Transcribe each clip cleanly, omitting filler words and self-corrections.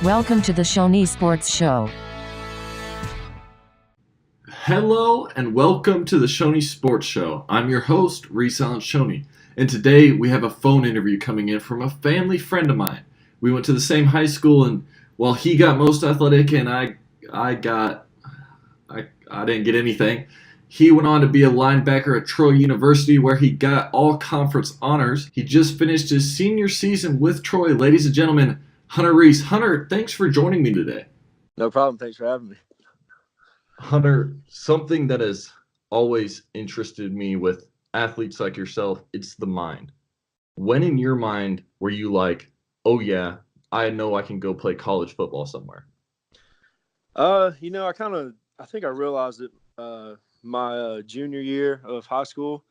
Welcome to the Shawnee Sports Show. Hello and welcome to the Shawnee Sports Show. I'm your host, Reese Shawnee, and today we have a phone interview coming in from a family friend of mine. We went to the same high school, and while he got most athletic and I didn't get anything, he went on to be a linebacker at Troy University where he got all conference honors. He just finished his senior season with Troy. Ladies and gentlemen, Hunter Reese. Hunter, thanks for joining me today. No problem. Thanks for having me. Hunter, something that has always interested me with athletes like yourself, it's the mind. When in your mind were you like, oh yeah, I know I can go play college football somewhere? I think I realized it my junior year of high school.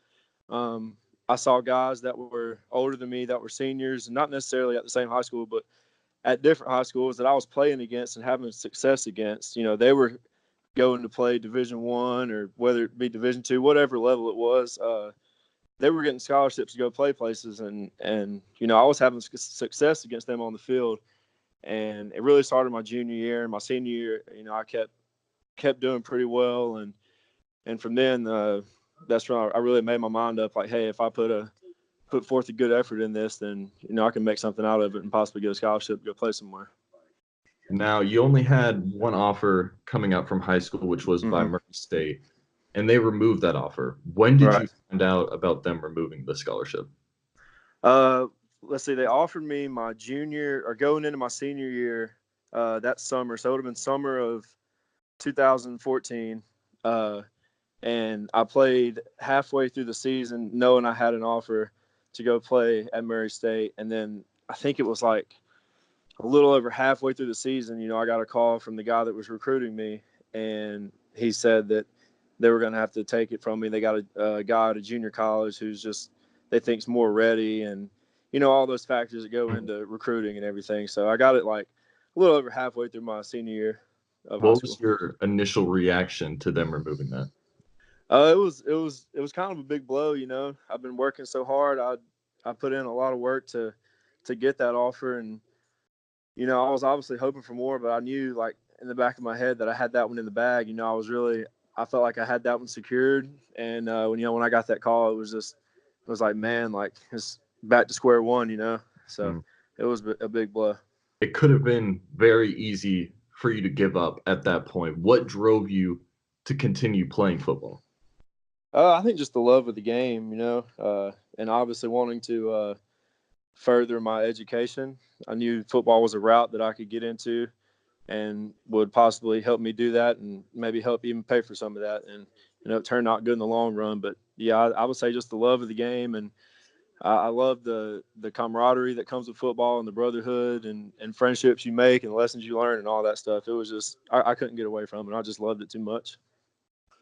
I saw guys that were older than me that were seniors, not necessarily at the same high school, but at different high schools that I was playing against and having success against. They were going to play Division I or whether it be Division II, whatever level it was. They were getting scholarships to go play places, and I was having success against them on the field. And it really started my junior year. And my senior year, I kept doing pretty well, and from then, that's when I really made my mind up. Like, hey, if I put forth a good effort in this, then I can make something out of it and possibly get a scholarship to go play somewhere. Now, you only had one offer coming out from high school, which was by Murray State, and they removed that offer. When did you find out about them removing the scholarship? Let's see. They offered me my junior or going into my senior year that summer. So it would have been summer of 2014. And I played halfway through the season knowing I had an offer to go play at Murray State. And then I think it was like a little over halfway through the season, I got a call from the guy that was recruiting me, and he said that they were going to have to take it from me. They got a guy at a junior college who's just they think's more ready, and all those factors that go into recruiting and everything. So I got it like a little over halfway through my senior year of high What school. was your initial reaction to them removing that? It was kind of a big blow. I've been working so hard. I put in a lot of work to get that offer, and I was obviously hoping for more, but I knew like in the back of my head that I had that one in the bag. I felt like I had that one secured. And when I got that call, it was like, man, like it's back to square one, So it was a big blow. It could have been very easy for you to give up at that point. What drove you to continue playing football? I think just the love of the game, and obviously wanting to further my education. I knew football was a route that I could get into and would possibly help me do that and maybe help even pay for some of that. And, it turned out good in the long run. But, yeah, I would say just the love of the game. And I love the camaraderie that comes with football and the brotherhood and friendships you make and lessons you learn and all that stuff. It was just I couldn't get away from it. I just loved it too much.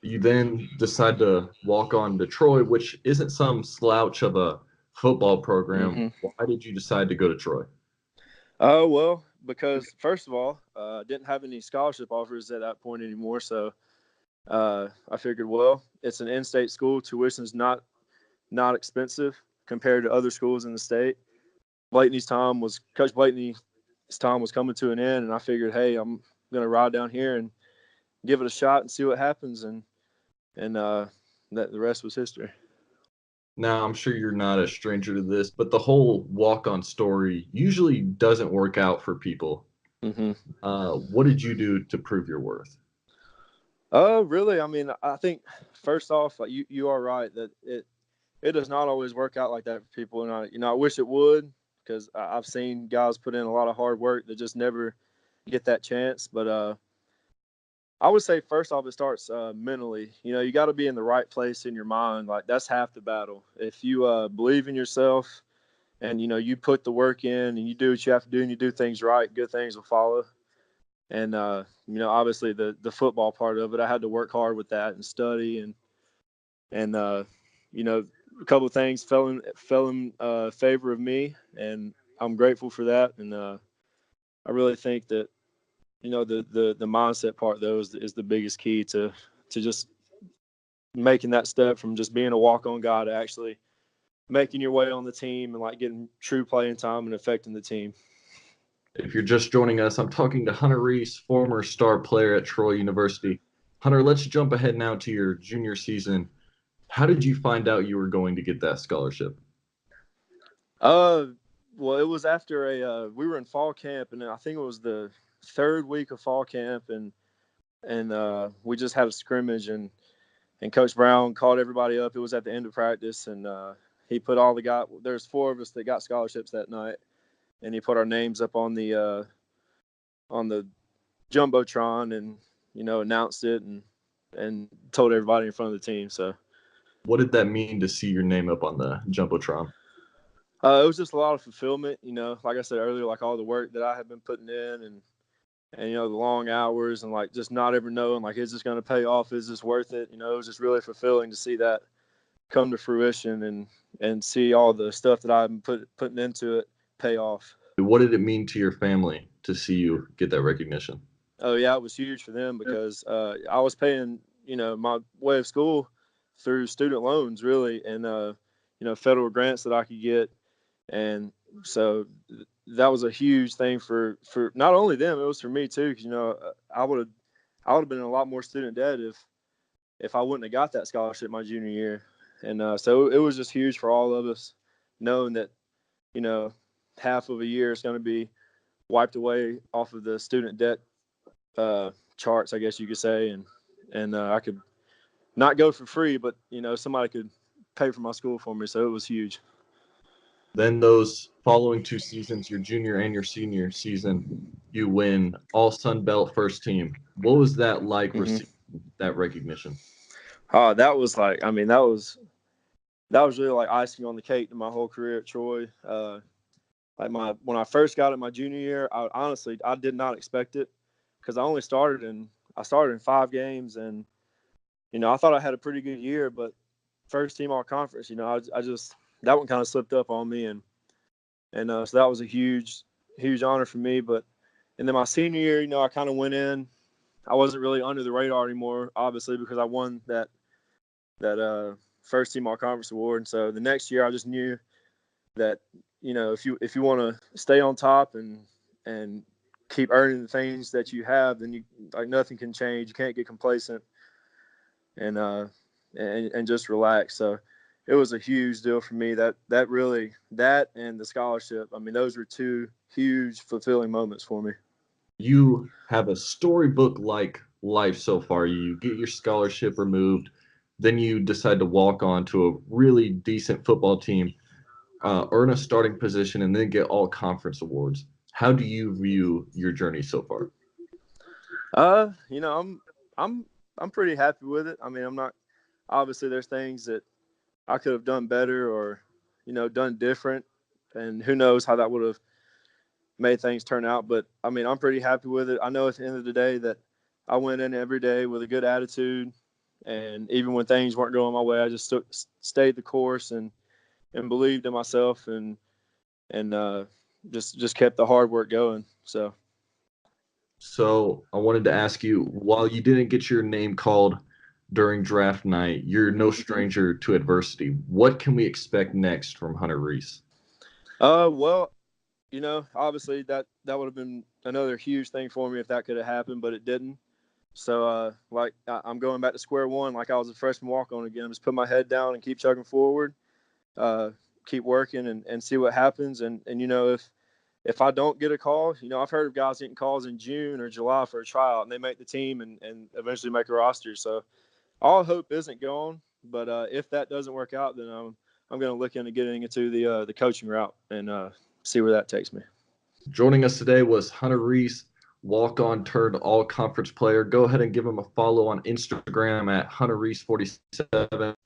You then decide to walk on to Troy, which isn't some slouch of a football program. Why did you decide to go to Troy? Oh, well, because first of all, I didn't have any scholarship offers at that point anymore. So I figured, well, it's an in-state school. Tuition's not expensive compared to other schools in the state. Coach Blakeney's time was coming to an end, and I figured, hey, I'm going to ride down here and give it a shot and see what happens. And that the rest was history. Now, I'm sure you're not a stranger to this, but the whole walk-on story usually doesn't work out for people. What did you do to prove your worth? Really, I mean, I think first off, like you are right that it does not always work out like that for people, and I wish it would, because I've seen guys put in a lot of hard work that just never get that chance. But I would say first off, it starts mentally. You got to be in the right place in your mind. Like that's half the battle. If you believe in yourself and you put the work in and you do what you have to do and you do things right, good things will follow. And obviously the football part of it, I had to work hard with that and study and a couple of things fell in favor of me, and I'm grateful for that. And I really think that the mindset part though is the biggest key to just making that step from just being a walk-on guy to actually making your way on the team and like getting true playing time and affecting the team. If you're just joining us, I'm talking to Hunter Reese, former star player at Troy University. Hunter, let's jump ahead now to your junior season. How did you find out you were going to get that scholarship? Well, it was after we were in fall camp, and I think it was the third week of fall camp, and we just had a scrimmage, and Coach Brown called everybody up. It was at the end of practice, and he put all the guys. There's 4 of us that got scholarships that night, and he put our names up on the jumbotron, and announced it and told everybody in front of the team. So What did that mean to see your name up on the jumbotron? it was just a lot of fulfillment. Like I said earlier, like all the work that I had been putting in, and the long hours, and like just not ever knowing, like, is this going to pay off? Is this worth it? It was just really fulfilling to see that come to fruition, and see all the stuff that I've been putting into it pay off. What did it mean to your family to see you get that recognition? Oh yeah, it was huge for them because I was paying, my way of school through student loans, really, and federal grants that I could get, and so that was a huge thing for not only them, it was for me too, because I would have been in a lot more student debt if I wouldn't have got that scholarship my junior year, and so it was just huge for all of us, knowing that half of a year is going to be wiped away off of the student debt charts, I guess you could say, and I could not go for free, but somebody could pay for my school for me, so it was huge. Then those following 2 seasons, your junior and your senior season, you win all Sun Belt first team. What was that like receiving that recognition? Oh, that was like, I mean, that was really like icing on the cake to my whole career at Troy. When I first got it my junior year, I did not expect it, because I started in 5 games, and I thought I had a pretty good year, but first team all conference, I just, that one kind of slipped up on me, and so that was a huge honor for me. But and then my senior year, I kind of went in. I wasn't really under the radar anymore, obviously, because I won that first team all conference award. And so the next year, I just knew that if you want to stay on top and keep earning the things that you have, then nothing can change. You can't get complacent and just relax. So it was a huge deal for me. That and the scholarship. I mean, those were 2 huge fulfilling moments for me. You have a storybook-like life so far. You get your scholarship removed, then you decide to walk on to a really decent football team, earn a starting position, and then get all conference awards. How do you view your journey so far? I'm pretty happy with it. I mean, I'm not, obviously there's things that I could have done better, or done different, and who knows how that would have made things turn out. But I mean, I'm pretty happy with it. I know at the end of the day that I went in every day with a good attitude, and even when things weren't going my way, I just stayed the course and believed in myself, and just kept the hard work going. So I wanted to ask you, while you didn't get your name called during draft night, you're no stranger to adversity. What can we expect next from Hunter Reese? Well, obviously that would have been another huge thing for me if that could have happened, but it didn't. So, I'm going back to square one, like I was a freshman walk-on again. Just put my head down and keep chugging forward, keep working, and see what happens. And if I don't get a call, I've heard of guys getting calls in June or July for a tryout, and they make the team and eventually make a roster. So all hope isn't gone, but if that doesn't work out, then I'm going to look into getting into the coaching route and see where that takes me. Joining us today was Hunter Reese, walk-on turned all-conference player. Go ahead and give him a follow on Instagram at Hunter Reese 47.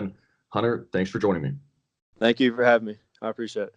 Hunter, thanks for joining me. Thank you for having me. I appreciate it.